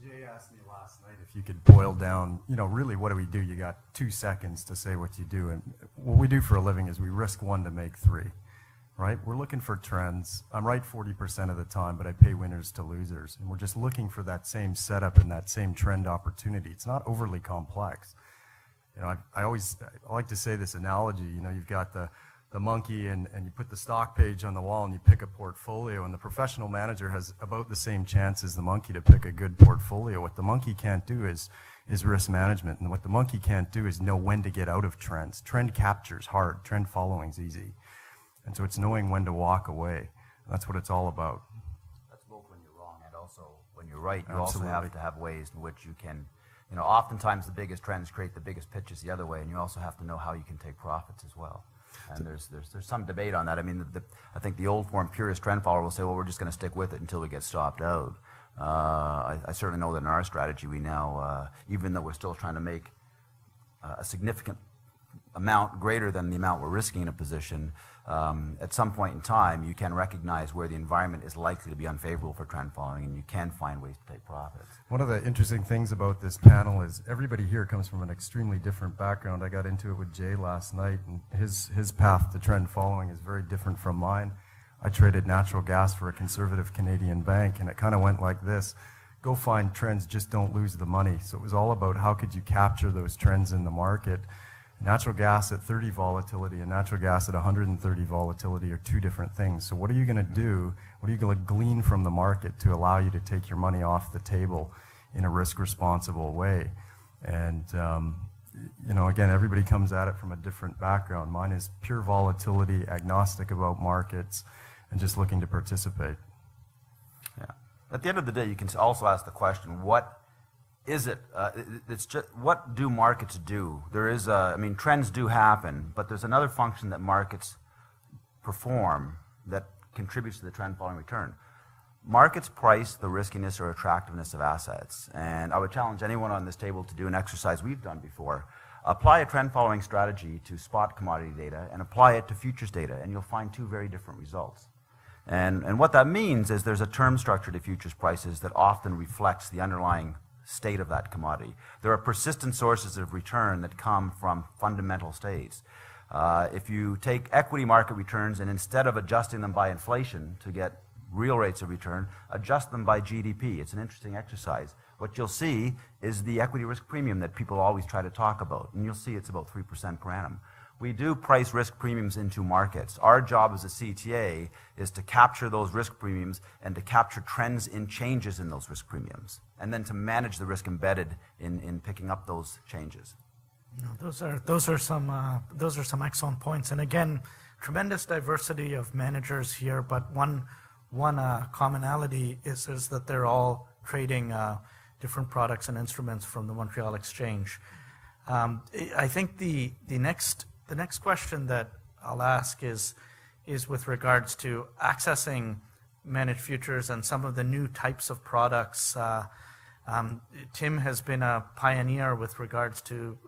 Jay asked me last night if you could boil down, really what do we do? You got 2 seconds to say what you do. And what we do for a living is we risk one to make three, right? We're looking for trends. I'm right 40% of the time, but I pay winners to losers. And we're just looking for that same setup and that same trend opportunity. It's not overly complex. I like to say this analogy, you've got the monkey and you put the stock page on the wall and you pick a portfolio, and the professional manager has about the same chance as the monkey to pick a good portfolio. What the monkey can't do is risk management, and what the monkey can't do is know when to get out of trends. Trend capture's hard, trend following's easy. And so it's knowing when to walk away. That's what it's all about. That's both when you're wrong and also when you're right. You Absolutely. also have to have ways in which you can, oftentimes the biggest trends create the biggest pitches the other way, and you also have to know how you can take profits as well. And there's some debate on that. I mean, I think the old form purist trend follower will say, well, we're just going to stick with it until we get stopped out. I certainly know that in our strategy, we now, even though we're still trying to make a significant amount greater than the amount we're risking in a position, at some point in time, you can recognize where the environment is likely to be unfavorable for trend following, and you can find ways to take profits. One of the interesting things about this panel is everybody here comes from an extremely different background. I got into it with Jay last night, and his path to trend following is very different from mine. I traded natural gas for a conservative Canadian bank, and it kind of went like this. Go find trends, just don't lose the money. So it was all about how could you capture those trends in the market. Natural gas at 30 volatility and natural gas at 130 volatility are two different things. So what are you going to do? What are you going to glean from the market to allow you to take your money off the table in a risk-responsible way? And, again, everybody comes at it from a different background. Mine is pure volatility, agnostic about markets, and just looking to participate. Yeah. At the end of the day, you can also ask the question, what is it? It's just, what do markets do? There is trends do happen, but there's another function that markets perform that contributes to the trend following return. Markets price the riskiness or attractiveness of assets, and I would challenge anyone on this table to do an exercise we've done before. Apply a trend following strategy to spot commodity data and apply it to futures data, and you'll find two very different results. And what that means is there's a term structure to futures prices that often reflects the underlying state of that commodity. There are persistent sources of return that come from fundamental states. If you take equity market returns and instead of adjusting them by inflation to get real rates of return, adjust them by GDP. It's an interesting exercise. What you'll see is the equity risk premium that people always try to talk about, and you'll see it's about 3% per annum. We do price risk premiums into markets. Our job as a CTA is to capture those risk premiums and to capture trends in changes in those risk premiums, and then to manage the risk embedded in picking up those changes. Those are some excellent points. And again, tremendous diversity of managers here, but one commonality is that they're all trading different products and instruments from the Montreal Exchange. I think the next question that I'll ask is with regards to accessing managed futures and some of the new types of products. Tim has been a pioneer with regards to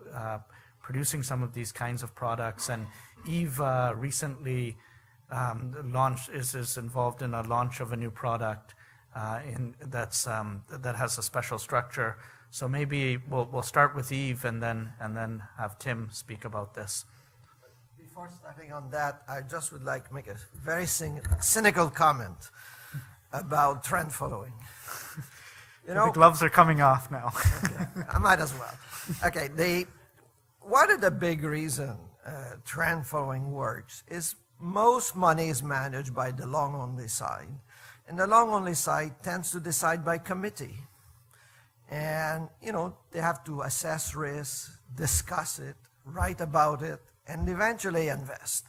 producing some of these kinds of products, and Eve recently is involved in a launch of a new product that has a special structure. So maybe we'll start with Eve and then have Tim speak about this. Before starting on that, I just would like to make a very cynical comment about trend following. The gloves are coming off now. Okay, I might as well. Okay, one of the big reason trend following works is most money is managed by the long-only side, and the long-only side tends to decide by committee. And, they have to assess risk, discuss it, write about it, and eventually invest.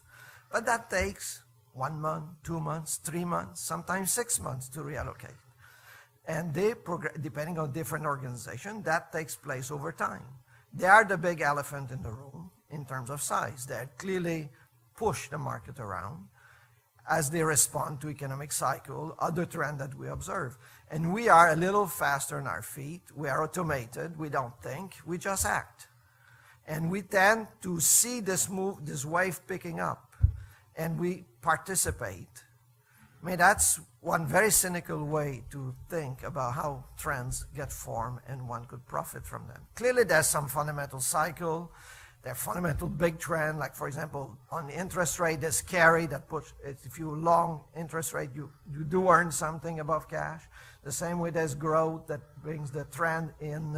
But that takes 1 month, 2 months, 3 months, sometimes 6 months to reallocate. And depending on different organizations, that takes place over time. They are the big elephant in the room in terms of size. They clearly push the market around as they respond to economic cycle, other trend that we observe. And we are a little faster on our feet. We are automated. We don't think. We just act. And we tend to see this wave picking up, and we participate I mean, that's one very cynical way to think about how trends get formed and one could profit from them. Clearly, there's some fundamental cycle. There's fundamental big trend, like, for example, on the interest rate, there's carry that puts, if you long interest rate, you do earn something above cash. The same way there's growth that brings the trend in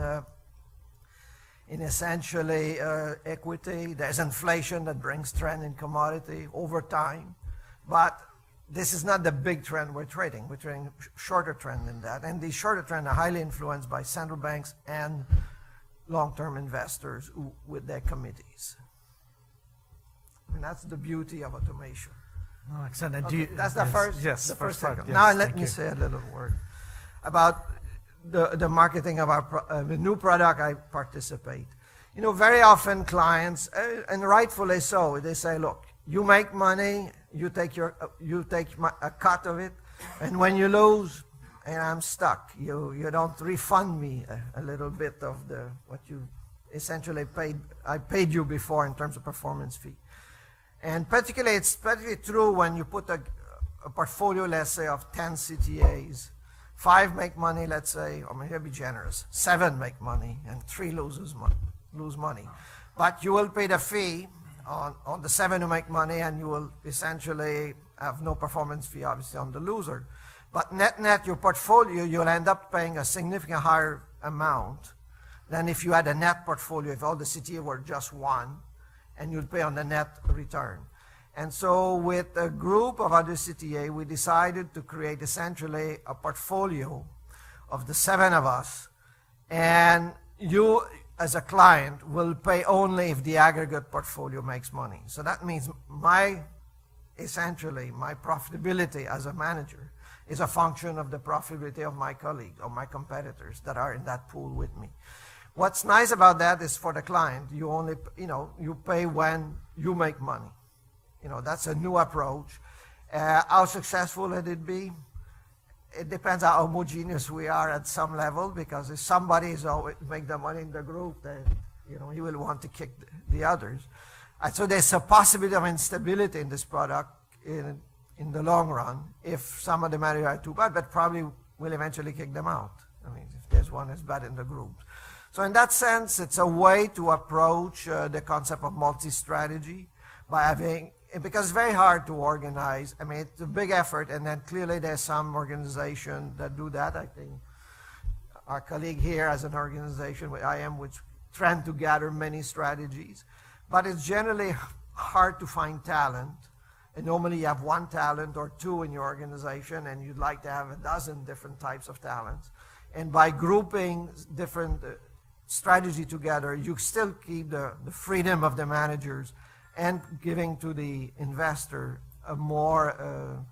essentially equity. There's inflation that brings trend in commodity over time. But this is not the big trend we're trading. We're trading shorter trend than that. And these shorter trends are highly influenced by central banks and long-term investors with their committees. And that's the beauty of automation. No, excellent. Okay, that's the first, yes, the first part. thing. Yes, Now let thank me you. say a little word about the marketing of our the new product I participate. You know, very often clients, and rightfully so, they say, look, you make money, you take a cut of it, and when you lose, and I'm stuck, you don't refund me a little bit of what you essentially I paid you before in terms of performance fee. And particularly, it's particularly true when you put a portfolio, let's say, of 10 CTAs. 5 make money, let's say, or maybe be generous. 7 make money, and 3 lose money. But you will pay the fee on the 7 who make money, and you will essentially have no performance fee, obviously, on the loser. But net, your portfolio, you'll end up paying a significantly higher amount than if you had a net portfolio, if all the CTA were just 1, and you'd pay on the net return. And so with a group of other CTA, we decided to create essentially a portfolio of the 7 of us, and you, as a client, will pay only if the aggregate portfolio makes money. So that means essentially my profitability as a manager is a function of the profitability of my colleague or my competitors that are in that pool with me. What's nice about that is for the client, you only, you pay when you make money. That's a new approach. How successful will it be? It depends how homogeneous we are at some level, because if somebody is always make the money in the group, then he will want to kick the others. And so there's a possibility of instability in this product in the long run if some of the managers are too bad, but probably will eventually kick them out. I mean, if there's one that's bad in the group. So in that sense, it's a way to approach the concept of multi-strategy by having, because it's very hard to organize. I mean, it's a big effort, and then clearly there's some organization that do that. I think our colleague here has an organization, which trying to gather many strategies. But it's generally hard to find talent. And normally you have 1 talent or 2 in your organization, and you'd like to have a dozen different types of talents. And by grouping different strategy together, you still keep the freedom of the managers and giving to the investor a more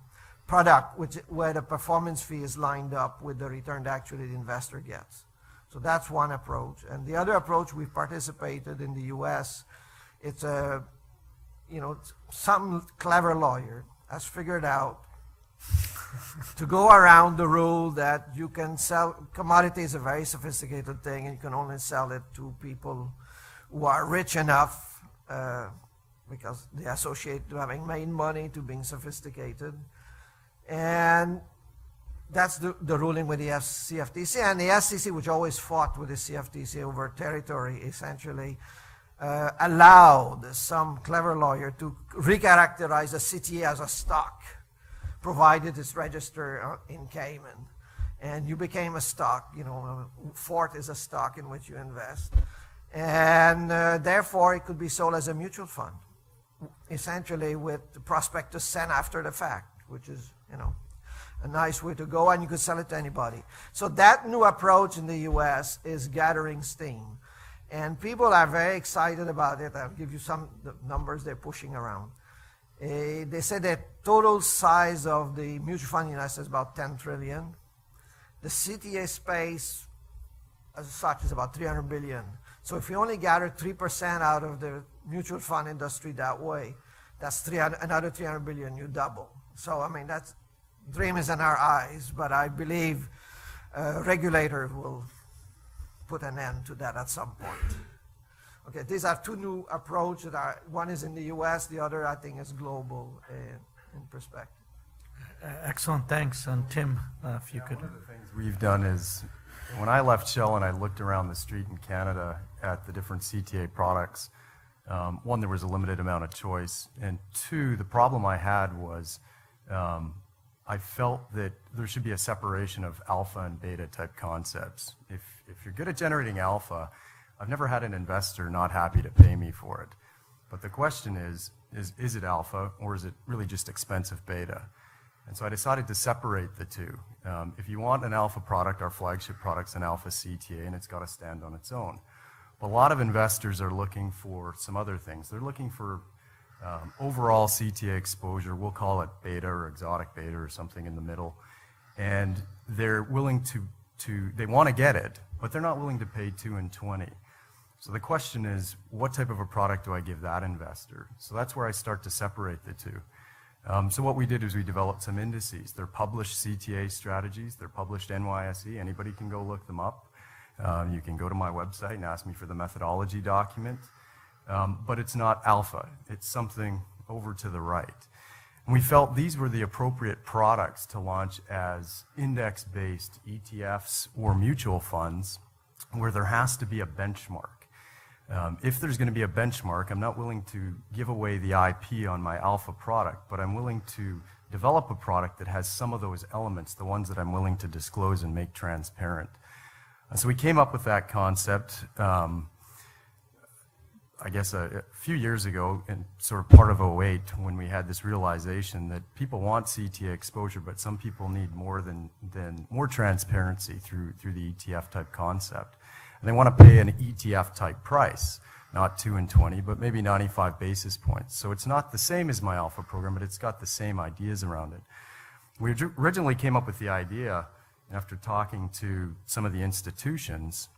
product where the performance fee is lined up with the return that actually the investor gets. So that's one approach. And the other approach, we've participated in the US, it's some clever lawyer has figured out to go around the rule that you can sell, commodity is a very sophisticated thing, and you can only sell it to people who are rich enough, because they associate to having made money to being sophisticated. And that's the ruling with the CFTC. And the SEC, which always fought with the CFTC over territory, essentially allowed some clever lawyer to recharacterize a CTA as a stock, provided it's registered in Cayman. And you became a stock, Fort is a stock in which you invest. And therefore, it could be sold as a mutual fund, essentially with the prospectus sent after the fact, which is, a nice way to go, and you could sell it to anybody. So that new approach in the US is gathering steam. And people are very excited about it. I'll give you some numbers they're pushing around. They say the total size of the mutual fund in the US is about 10 trillion. The CTA space as such is about 300 billion. So if you only gather 3% out of the mutual fund industry that way, that's another 300 billion, you double. So, I mean, that's dream is in our eyes, but I believe a regulator will put an end to that at some point. Okay, these are 2 new approaches. One is in the US, the other I think is global in perspective. Excellent, thanks. And Tim, if you could. One of the things we've done is, when I left Shell and I looked around the street in Canada at the different CTA products, one, there was a limited amount of choice, and two, the problem I had was I felt that there should be a separation of alpha and beta type concepts. If you're good at generating alpha, I've never had an investor not happy to pay me for it. But the question is it alpha, or is it really just expensive beta? And so I decided to separate the two. If you want an alpha product, our flagship product's an alpha CTA, and it's got to stand on its own. But a lot of investors are looking for some other things. They're looking for overall CTA exposure. We'll call it beta or exotic beta or something in the middle. And they're willing they want to get it, but they're not willing to pay 2 and 20. So the question is, what type of a product do I give that investor? So that's where I start to separate the two. So what we did is we developed some indices. They're published CTA strategies. They're published NYSE. Anybody can go look them up. You can go to my website and ask me for the methodology document. But it's not alpha. It's something over to the right. And we felt these were the appropriate products to launch as index-based ETFs or mutual funds where there has to be a benchmark. If there's going to be a benchmark, I'm not willing to give away the IP on my alpha product, but I'm willing to develop a product that has some of those elements, the ones that I'm willing to disclose and make transparent. So we came up with that concept, I guess a few years ago, and sort of part of 08, when we had this realization that people want CTA exposure, but some people need more more transparency through the ETF type concept. And they want to pay an ETF type price, not 2 and 20, but maybe 95 basis points. So it's not the same as my alpha program, but it's got the same ideas around it. We originally came up with the idea after talking to some of the institutions,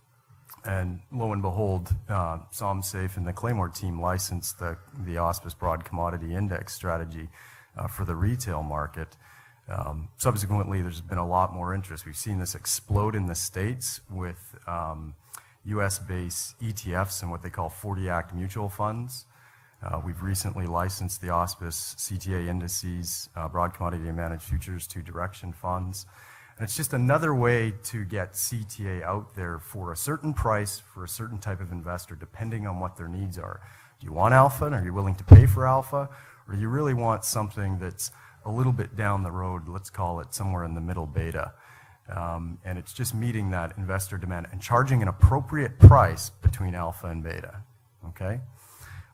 and lo and behold, SomSafe and the Claymore team licensed the Auspice Broad Commodity Index strategy for the retail market. Subsequently, there's been a lot more interest. We've seen this explode in the States with US-based ETFs and what they call 40 Act mutual funds. We've recently licensed the Auspice CTA indices, Broad Commodity Managed Futures to direction funds. And it's just another way to get CTA out there for a certain price for a certain type of investor, depending on what their needs are. Do you want alpha, and are you willing to pay for alpha? Or do you really want something that's a little bit down the road, let's call it somewhere in the middle beta? And it's just meeting that investor demand and charging an appropriate price between alpha and beta, okay?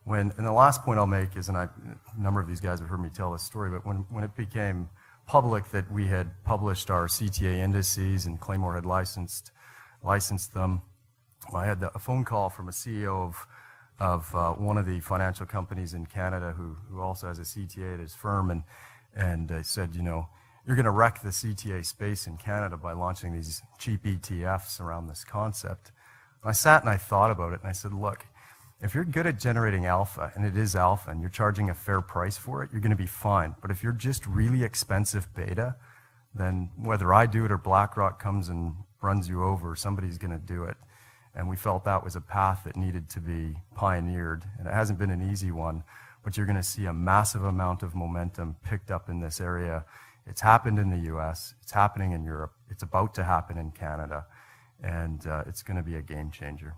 And the last point I'll make is, and a number of these guys have heard me tell this story, but when it became public that we had published our CTA indices and Claymore had licensed them, I had a phone call from a CEO of one of the financial companies in Canada who also has a CTA at his firm, and they said, you know, you're going to wreck the CTA space in Canada by launching these cheap ETFs around this concept. And I sat and I thought about it, and I said, look, if you're good at generating alpha, and it is alpha, and you're charging a fair price for it, you're going to be fine. But if you're just really expensive beta, then whether I do it or BlackRock comes and runs you over, somebody's going to do it. And we felt that was a path that needed to be pioneered. And it hasn't been an easy one, but you're going to see a massive amount of momentum picked up in this area. It's happened in the US, it's happening in Europe, it's about to happen in Canada, and it's going to be a game changer.